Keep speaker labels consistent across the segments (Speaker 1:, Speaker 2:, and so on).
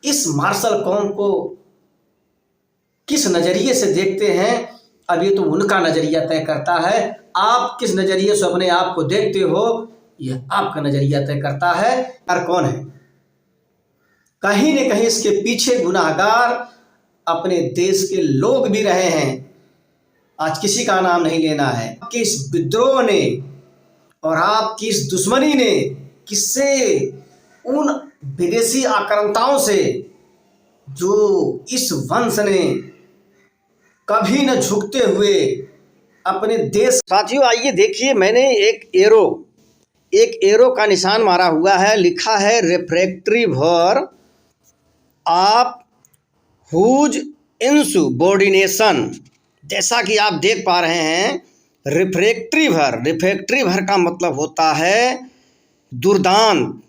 Speaker 1: इस मार्शल कौम को किस नज़रिए से देखते हैं, अब ये तो उनका नज़रिया तय करता है। आप किस नज़रिए से अपने आप को देखते हो, यह आपका नज़रिया तय करता है। और कौन है, कहीं न कहीं इसके पीछे गुनाहगार अपने देश के लोग भी रहे हैं। आज किसी का नाम नहीं लेना है कि इस विद्रोह ने और आपकी इस दुश्मनी ने किससे, उन विदेशी आक्रांताओं से जो इस वंश ने कभी न झुकते हुए अपने देश। साथियों आइए देखिए, मैंने एक एरो का निशान मारा हुआ है, लिखा है रिफ्रैक्टरी भर आप हुज इनसुबॉर्डिनेशन। जैसा कि आप देख पा रहे हैं, रिफ्रैक्टरी भर का मतलब होता है दुर्दांत,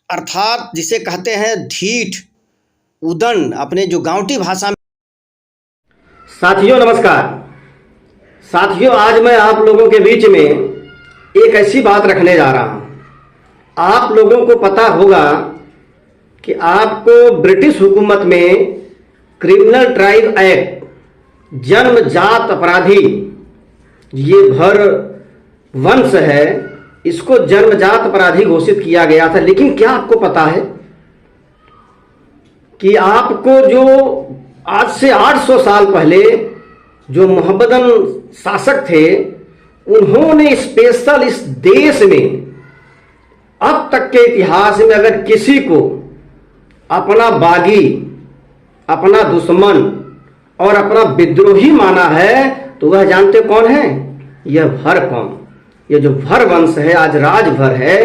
Speaker 1: अर्थात जिसे कहते हैं ढीठ, उदंड अपने जो गांवटी भाषा में।
Speaker 2: साथियों नमस्कार। साथियों आज मैं आप लोगों के बीच में एक ऐसी बात रखने जा रहा हूं। आप लोगों को पता होगा कि आपको ब्रिटिश हुकूमत में क्रिमिनल ट्राइब एक्ट, जन्मजात अपराधी, ये भर वंश है, इसको जन्मजात अपराधी घोषित किया गया था। लेकिन क्या आपको पता है कि आपको जो आज से 800 साल पहले जो मोहम्मदन शासक थे, उन्होंने स्पेशल इस देश में अब तक के इतिहास में अगर किसी को अपना बागी, अपना दुश्मन और अपना विद्रोही माना है तो वह जानते कौन है? यह भर कौम, यह जो भर वंश है, आज राजभर है,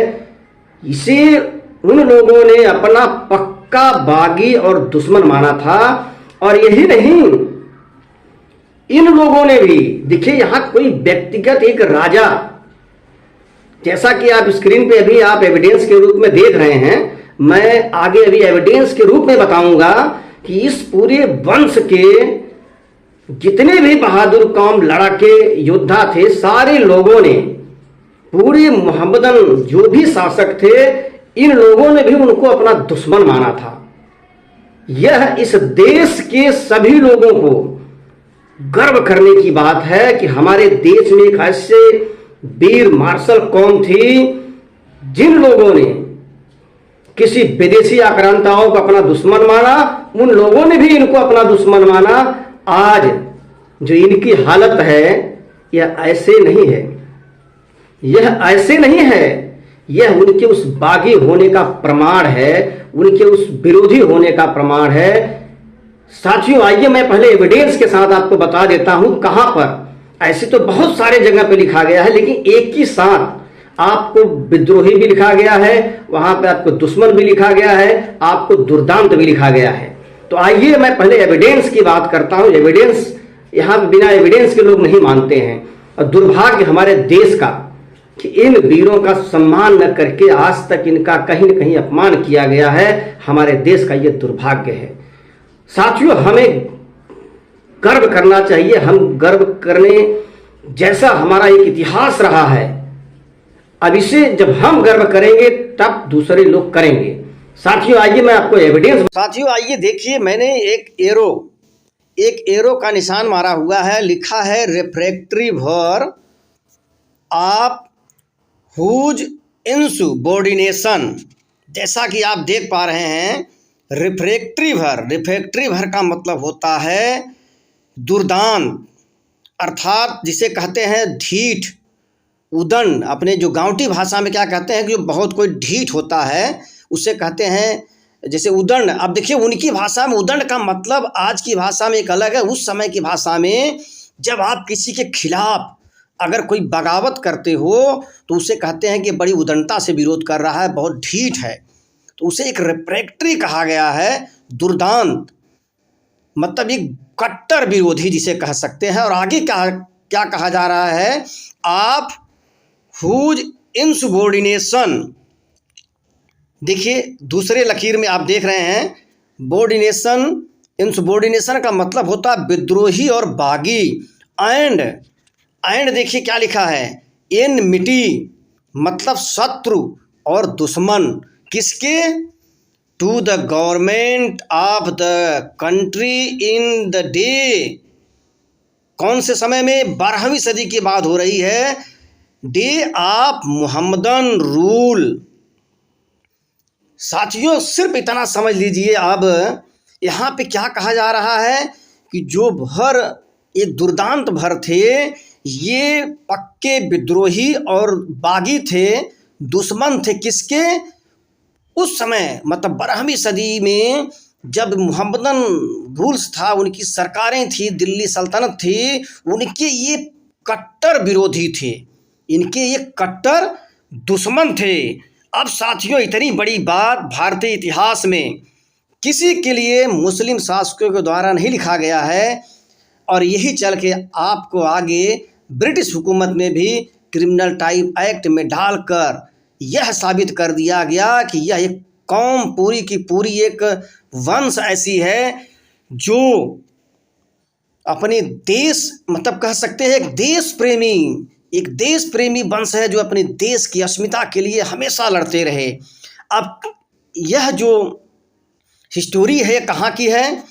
Speaker 2: इसे उन लोगों ने अपना पक्का बागी और दुश्मन माना था। और यही नहीं, इन लोगों ने भी, देखिए यहां कोई व्यक्तिगत एक राजा, जैसा कि आप स्क्रीन पे अभी आप एविडेंस के रूप में देख रहे हैं, मैं आगे अभी एविडेंस के रूप में बताऊंगा कि इस पूरे वंश के जितने भी बहादुर कौम लड़ाके योद्धा थे, सारे लोगों ने, पूरे मोहम्मदन जो भी शासक थे, इन लोगों ने भी उनको अपना दुश्मन माना था। यह इस देश के सभी लोगों को गर्व करने की बात है कि हमारे देश में एक ऐसे वीर मार्शल कौम थी जिन लोगों ने किसी विदेशी आक्रांताओं को अपना दुश्मन माना, उन लोगों ने भी इनको अपना दुश्मन माना। आज जो इनकी हालत है, यह ऐसे नहीं है, यह ऐसे नहीं है, यह उनके उस बागी होने का प्रमाण है, उनके उस विरोधी होने का प्रमाण है। साथियों आइए मैं पहले एविडेंस के साथ आपको बता देता हूं कहां पर। ऐसे तो बहुत सारे जगह पे लिखा गया है, लेकिन एक ही साथ आपको विद्रोही भी लिखा गया है, वहां पे आपको दुश्मन भी लिखा गया है, आपको दुर्दांत भी लिखा गया है। तो आइए मैं पहले एविडेंस की बात करता हूं। एविडेंस, यहां बिना एविडेंस के लोग नहीं मानते हैं, और दुर्भाग्य हमारे देश का कि इन वीरों का सम्मान न करके आज तक इनका कहीं न कहीं अपमान किया गया है। हमारे देश का यह दुर्भाग्य है। साथियों हमें गर्व करना चाहिए, हम गर्व करने जैसा हमारा एक इतिहास रहा है। अब इसे जब हम गर्व करेंगे तब दूसरे लोग करेंगे। साथियों आइए मैं आपको एविडेंस।
Speaker 1: साथियों आइए देखिए, मैंने एक एरो का निशान मारा हुआ है, लिखा है रिफ्रैक्टरी भर आप हुज इनसुबॉर्डिनेशन। जैसा कि आप देख पा रहे हैं, रिफ्रैक्टरी भर का मतलब होता है दुर्दांत, अर्थात जिसे कहते हैं ढीठ, उदंड अपने जो गांवटी भाषा में क्या कहते हैं कि जो बहुत कोई ढीठ होता है उसे कहते हैं जैसे उदंड। अब देखिए उनकी भाषा में उदंड का मतलब आज की भाषा में एक अलग है। उस समय की भाषा में जब आप किसी के खिलाफ अगर कोई बगावत करते हो तो उसे कहते हैं कि बड़ी उदंडता से विरोध कर रहा है, बहुत ढीठ है, तो उसे एक रिफ्रैक्टरी कहा गया है, दुर्दांत, मतलब एक कट्टर विरोधी जिसे कह सकते हैं। और आगे क्या कहा जा रहा है, आप हुज इनसुबॉर्डिनेशन। देखिए दूसरे लकीर में आप देख रहे हैं बॉर्डिनेशन, इनसुबॉर्डिनेशन का मतलब होता है विद्रोही और बागी। एंड देखिए क्या लिखा है, एनमिटी मतलब शत्रु और दुश्मन। किसके? To the government of the country in the day. कौन से समय में? 12वीं सदी की बात हो रही है। Day of Muhammadan rule. साथियों सिर्फ इतना समझ लीजिए, अब यहाँ पे क्या कहा जा रहा है कि जो भर एक दुर्दांत भर थे, ये पक्के विद्रोही और बागी थे, दुश्मन थे किसके? उस समय मतलब 12वीं सदी में जब मुहम्मदन रूल्स था, उनकी सरकारें थी, दिल्ली सल्तनत थी, उनके ये कट्टर विरोधी थे, इनके ये कट्टर दुश्मन थे। अब साथियों इतनी बड़ी बात भारतीय इतिहास में किसी के लिए मुस्लिम शासकों के द्वारा नहीं लिखा गया है, और यही चल के आपको आगे ब्रिटिश हुकूमत में भी क्रिमिनल टाइप एक्ट में डालकर यह साबित कर दिया गया कि यह एक कौम पूरी की पूरी एक वंश ऐसी है जो अपने देश मतलब कह सकते हैं एक देश प्रेमी वंश है, जो अपने देश की अस्मिता के लिए हमेशा लड़ते रहे। अब यह जो हिस्टोरी है कहाँ की है?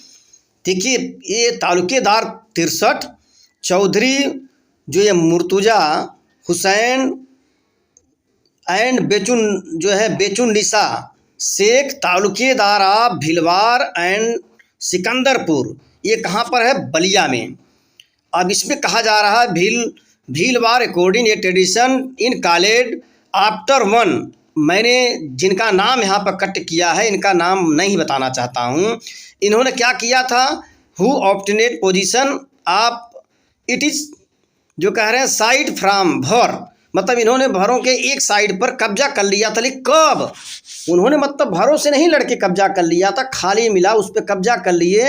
Speaker 1: देखिए, ये तालुकेदार 63 चौधरी जो ये Murtuza Hussain and Bechunnisa Sheikh Talukedar of Bhilwar and Sikandarpur, ये कहाँ पर है? बलिया में। अब इसमें कहा जा रहा है Bhilwar according a tradition in called after one. मैंने जिनका नाम यहाँ पर कट किया है, इनका नाम नहीं बताना चाहता हूँ। इन्होंने क्या किया था? Who obtained position of it is, जो कह रहे हैं साइड फ्रॉम भर, मतलब इन्होंने भरों के एक साइड पर कब्जा कर लिया था। लेकिन कब? उन्होंने मतलब भरों से नहीं लड़के कब्जा कर लिया था, खाली मिला उस पर कब्जा कर लिए।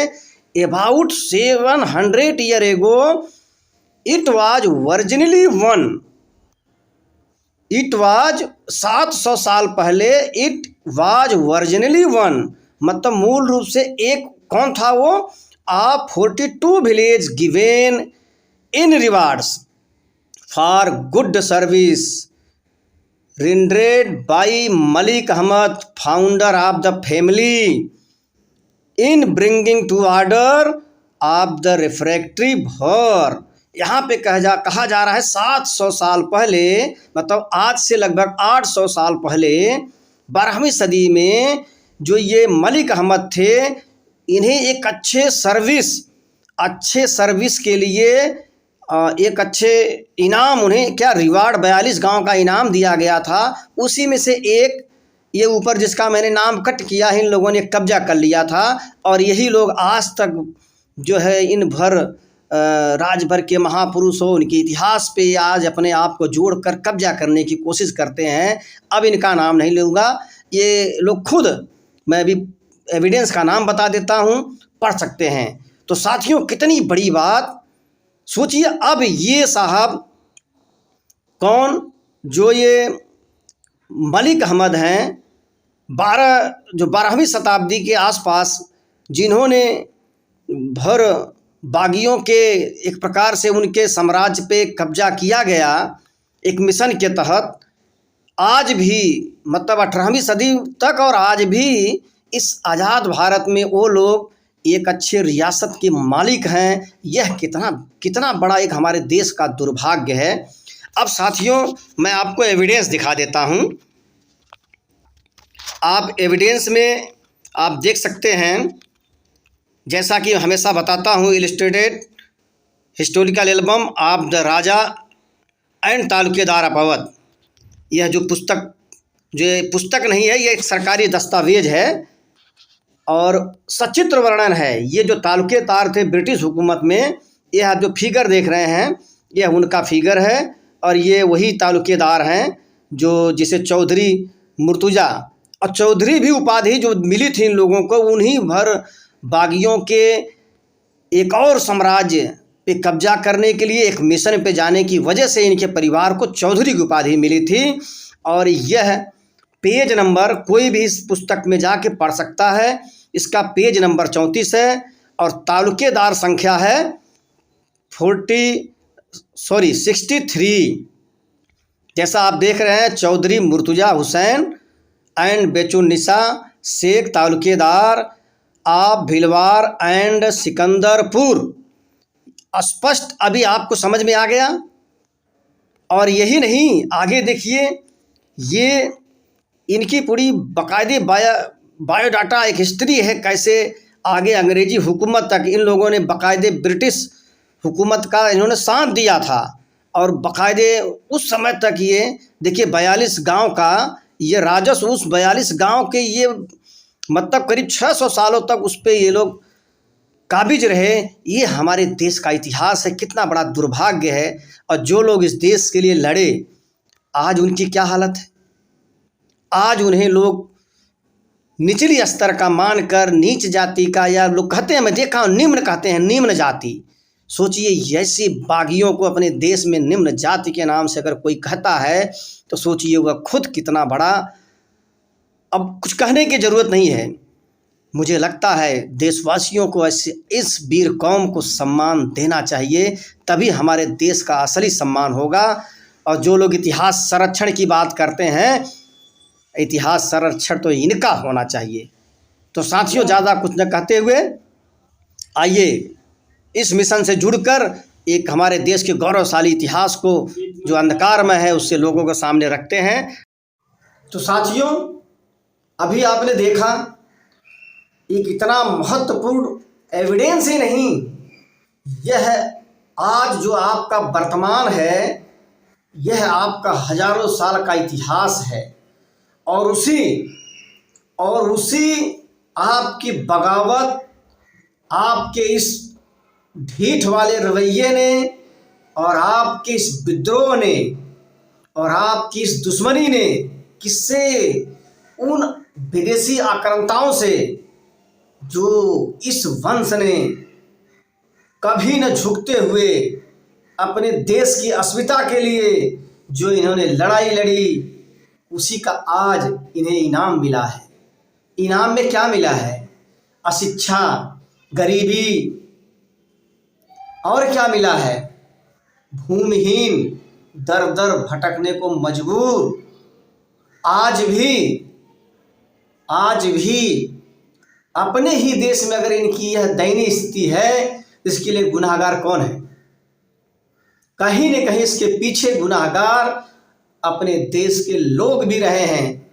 Speaker 1: About 700 year ago it was originally one. It was 700 साल पहले इट वाज वर्जिनली वन, मतलब मूल रूप से एक कौन था वो? 42 village given in rewards for good service rendered by Malik Ahmed founder of the family in bringing to order of the refractory Bhar. यहाँ पे कहा जा रहा है 700 साल पहले, मतलब आज से लगभग 800 साल पहले 12वीं सदी में जो ये मलिक अहमद थे, इन्हें एक अच्छे सर्विस के लिए एक अच्छे इनाम, उन्हें क्या रिवार्ड 42 गांव का इनाम दिया गया था। उसी में से एक ये ऊपर जिसका मैंने नाम कट किया है, इन लोगों ने कब्जा कर लिया था। और यही लोग आज तक जो है इन भर राजभर के महापुरुष हो, उनके इतिहास पे आज अपने आप को जोड़कर कब्जा करने की कोशिश करते हैं। अब इनका नाम नहीं लूँगा, ये लोग खुद, मैं भी एविडेंस का नाम बता देता हूँ, पढ़ सकते हैं। तो साथियों कितनी बड़ी बात सोचिए। अब ये साहब कौन? जो ये मलिक अहमद हैं, 12वीं शताब्दी के आसपास, जिन्होंने भर बागियों के एक प्रकार से उनके साम्राज्य पे कब्जा किया गया एक मिशन के तहत। आज भी मतलब 18वीं सदी तक और आज भी इस आज़ाद भारत में वो लोग एक अच्छे रियासत के मालिक हैं। यह कितना बड़ा एक हमारे देश का दुर्भाग्य है। अब साथियों मैं आपको एविडेंस दिखा देता हूं। आप एविडेंस में आप देख सकते हैं, जैसा कि हमेशा बताता हूं, illustrated historical album of the Raja and taluqdar of Awadh. यह जो पुस्तक नहीं है, ये एक सरकारी दस्तावेज है और सचित्र वर्णन है। ये जो तालुकेदार थे ब्रिटिश हुकूमत में, यह जो फिगर देख रहे हैं यह उनका फिगर है, और ये वही तालुकेदार हैं जो जिसे चौधरी मुर्तुजा, और चौधरी भी उपाधि जो मिली थी इन लोगों को, उन्हीं भर बागियों के एक और साम्राज्य पे कब्जा करने के लिए एक मिशन पे जाने की वजह से इनके परिवार को चौधरी की उपाधि मिली थी। और यह पेज नंबर कोई भी इस पुस्तक में जाके पढ़ सकता है। इसका पेज नंबर 34 है और तालुकेदार संख्या है 63। जैसा आप देख रहे हैं, Chaudhary Murtuza Hussain and Bechunnisa Sheikh Talukedar of Bhilwar and Sikandarpur. स्पष्ट अभी आपको समझ में आ गया। और यही नहीं, आगे देखिए, ये इनकी पूरी बाकायदे बायोडाटा एक हिस्ट्री है, कैसे आगे अंग्रेजी हुकूमत तक इन लोगों ने बाकायदे ब्रिटिश हुकूमत का इन्होंने साथ दिया था। और बाकायदे उस समय तक ये देखिए 42 गांव का ये राजस्व, उस 42 गांव के ये मतलब करीब 600 सालों तक उस पर ये लोग काबिज रहे। ये हमारे देश का इतिहास है। कितना बड़ा दुर्भाग्य है। और जो लोग इस देश के लिए लड़े, आज उनकी क्या हालत है। आज उन्हें लोग निचली स्तर का मानकर नीच जाति का, या लोग कहते हैं, मैं देखा हूं, निम्न कहते हैं, निम्न जाति। सोचिए ऐसी बागियों को अपने देश में निम्न जाति के नाम से अगर कोई कहता है तो सोचिए वह खुद कितना बड़ा। अब कुछ कहने की ज़रूरत नहीं है। मुझे लगता है देशवासियों को ऐसे इस वीर कौम को सम्मान देना चाहिए, तभी हमारे देश का असली सम्मान होगा। और जो लोग इतिहास संरक्षण की बात करते हैं, इतिहास संरक्षण तो इनका होना चाहिए। तो साथियों, ज़्यादा कुछ न कहते हुए आइए इस मिशन से जुड़कर एक हमारे देश के गौरवशाली इतिहास को जो अंधकार में है उससे लोगों के सामने रखते हैं। तो साथियों, अभी आपने देखा एक इतना महत्वपूर्ण एविडेंस ही नहीं, यह आज जो आपका वर्तमान है, यह आपका हजारों साल का इतिहास है। और उसी आपकी बगावत, आपके इस ढीठ वाले रवैये ने, और आपके इस विद्रोह ने, और आपकी इस दुश्मनी ने, किससे, उन विदेशी आक्रांताओं से, जो इस वंश ने कभी न झुकते हुए अपने देश की अस्मिता के लिए जो इन्होंने लड़ाई लड़ी, उसी का आज इन्हें इनाम मिला है। इनाम में क्या मिला है? अशिक्षा, गरीबी, और क्या मिला है? भूमिहीन, दर दर भटकने को मजबूर। आज भी अपने ही देश में अगर इनकी यह दयनीय स्थिति है, इसके लिए गुनाहगार कौन है? कहीं न कहीं इसके पीछे गुनाहगार अपने देश के लोग भी रहे हैं।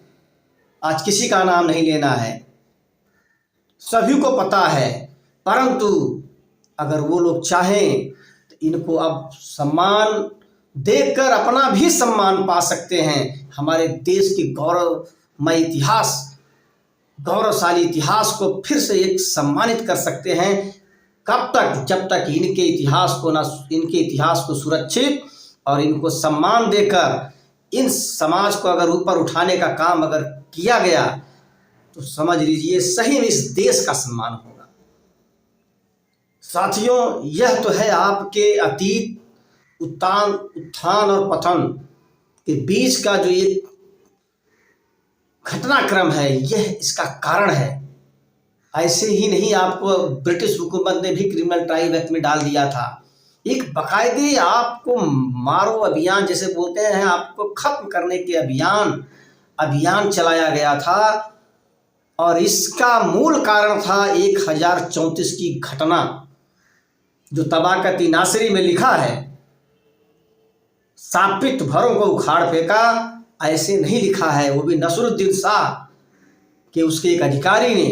Speaker 1: आज किसी का नाम नहीं लेना है, सभी को पता है। परंतु अगर वो लोग चाहें तो इनको अब सम्मान देकर अपना भी सम्मान पा सकते हैं। हमारे देश की गौरवमय इतिहास, गौरवशाली इतिहास को फिर से एक सम्मानित कर सकते हैं। कब तक? जब तक इनके इतिहास को सुरक्षित और इनको सम्मान देकर इन समाज को अगर ऊपर उठाने का काम अगर किया गया तो समझ लीजिए सही में इस देश का सम्मान होगा। साथियों, यह तो है आपके अतीत उत्थान और पतन के बीच का जो ये घटनाक्रम है, यह इसका कारण है। ऐसे ही नहीं आपको ब्रिटिश हुकूमत ने भी क्रिमिनल ट्रायल एक्ट में डाल दिया था। एक बाकायदे आपको मारो अभियान जैसे बोलते हैं, आपको खत्म करने के अभियान चलाया गया था। और इसका मूल कारण था 1034 की घटना, जो तबाकती नासिरी में लिखा है, सापित भरों को उखाड़ फेंका। ऐसे नहीं लिखा है, वो भी नसरुद्दीन शाह के उसके एक अधिकारी ने।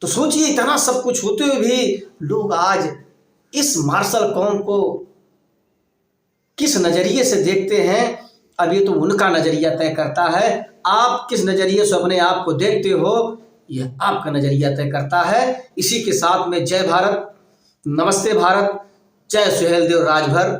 Speaker 1: तो सोचिए, इतना सब कुछ होते हुए भी लोग आज इस मार्शल कौम को किस नज़रिए से देखते हैं, अब ये तो उनका नज़रिया तय करता है। आप किस नज़रिए से अपने आप को देखते हो, यह आपका नज़रिया तय करता है। इसी के साथ में जय भारत, नमस्ते भारत, जय सुहेलदेव राजभर।